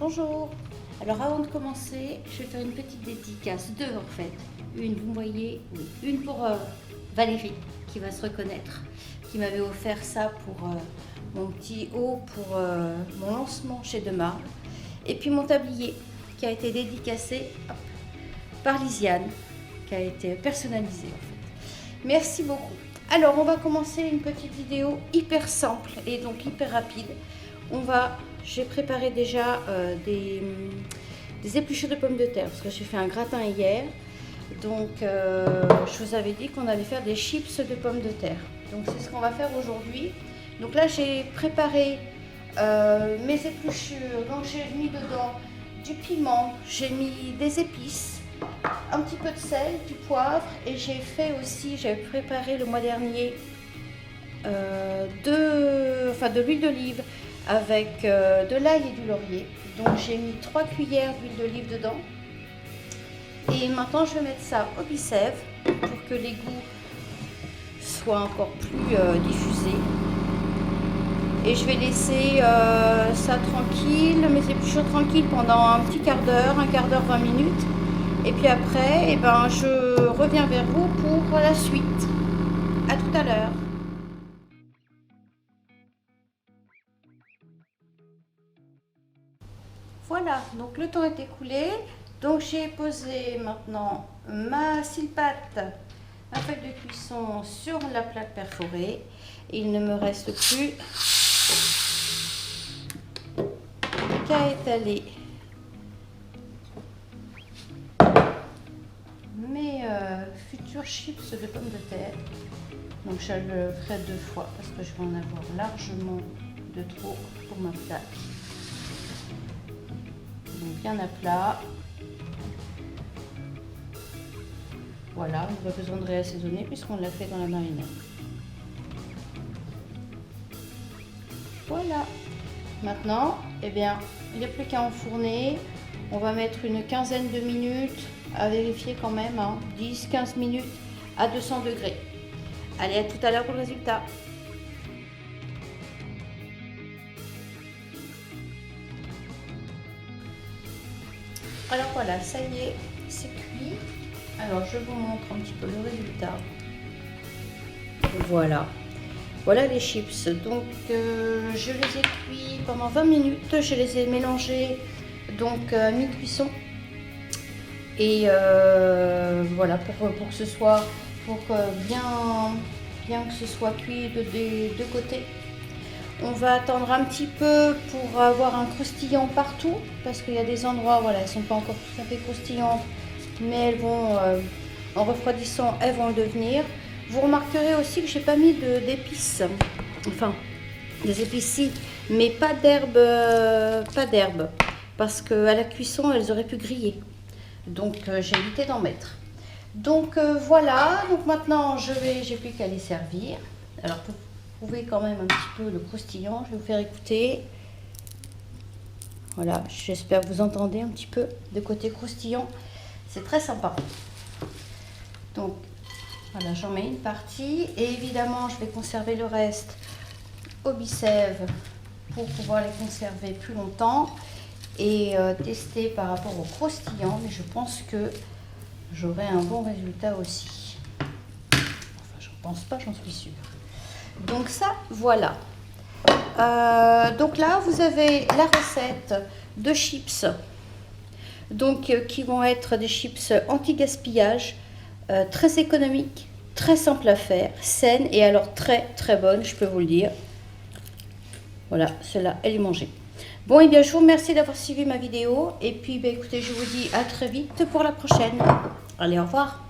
Bonjour. Alors avant de commencer, je vais faire une petite dédicace, deux en fait. Une, vous voyez, oui, une pour Valérie, qui va se reconnaître, qui m'avait offert ça pour mon petit haut pour mon lancement chez Demar. Et puis mon tablier, qui a été dédicacé par Lisiane, qui a été personnalisé en fait. Merci beaucoup. Alors on va commencer une petite vidéo hyper simple et donc hyper rapide. J'ai préparé déjà des épluchures de pommes de terre parce que j'ai fait un gratin hier. Donc je vous avais dit qu'on allait faire des chips de pommes de terre. Donc c'est ce qu'on va faire aujourd'hui. Donc là j'ai préparé mes épluchures. Donc j'ai mis dedans du piment, j'ai mis des épices, un petit peu de sel, du poivre et j'ai préparé le mois dernier de l'huile d'olive avec de l'ail et du laurier. Donc j'ai mis 3 cuillères d'huile d'olive dedans. Et maintenant je vais mettre ça au bicève pour que les goûts soient encore plus diffusés. Et je vais laisser ça tranquille, mes épluchures tranquilles pendant un petit quart d'heure, 20 minutes. Et puis après, je reviens vers vous pour la suite. À tout à l'heure. Voilà, donc le temps est écoulé. Donc j'ai posé maintenant ma silpate, ma feuille de cuisson sur la plaque perforée. Il ne me reste plus qu'à étaler mes futurs chips de pommes de terre. Donc je le ferai 2 fois parce que je vais en avoir largement de trop pour ma plaque. Donc bien à plat. Voilà, on n'a pas besoin de réassaisonner puisqu'on l'a fait dans la marinade. Voilà. Maintenant, il n'y a plus qu'à enfourner. On va mettre une quinzaine de minutes à vérifier quand même, 10-15 minutes à 200 degrés. Allez, à tout à l'heure pour le résultat. Alors voilà, ça y est, c'est cuit. Alors je vous montre un petit peu le résultat. Voilà. Voilà les chips. Donc je les ai cuits pendant 20 minutes. Je les ai mélangés donc à mi-cuisson. Et voilà, pour que ce soit, bien que ce soit cuit des deux côtés. On va attendre un petit peu pour avoir un croustillant partout, parce qu'il y a des endroits, voilà, elles ne sont pas encore tout à fait croustillantes, mais elles vont, en refroidissant, elles vont le devenir. Vous remarquerez aussi que j'ai pas mis d'épices, enfin, des épices si, mais pas d'herbe, parce qu'à la cuisson, elles auraient pu griller. Donc j'ai évité d'en mettre. Donc voilà, donc maintenant j'ai plus qu'à les servir. Alors pour prouver quand même un petit peu le croustillant, je vais vous faire écouter. Voilà, j'espère que vous entendez un petit peu de côté croustillant. C'est très sympa. Donc voilà, j'en mets une partie et évidemment je vais conserver le reste au bicève pour pouvoir les conserver plus longtemps et tester par rapport au croustillant, mais je pense que j'aurai un bon résultat aussi. Enfin, j'en pense pas, j'en suis sûre. Donc ça, voilà. Donc là, vous avez la recette de chips, donc qui vont être des chips anti-gaspillage, très économiques, très simples à faire, saines et alors très très bonnes, je peux vous le dire. Voilà, celle-là, elle est mangée. Bon, et bien, je vous remercie d'avoir suivi ma vidéo. Et puis, écoutez, je vous dis à très vite pour la prochaine. Allez, au revoir.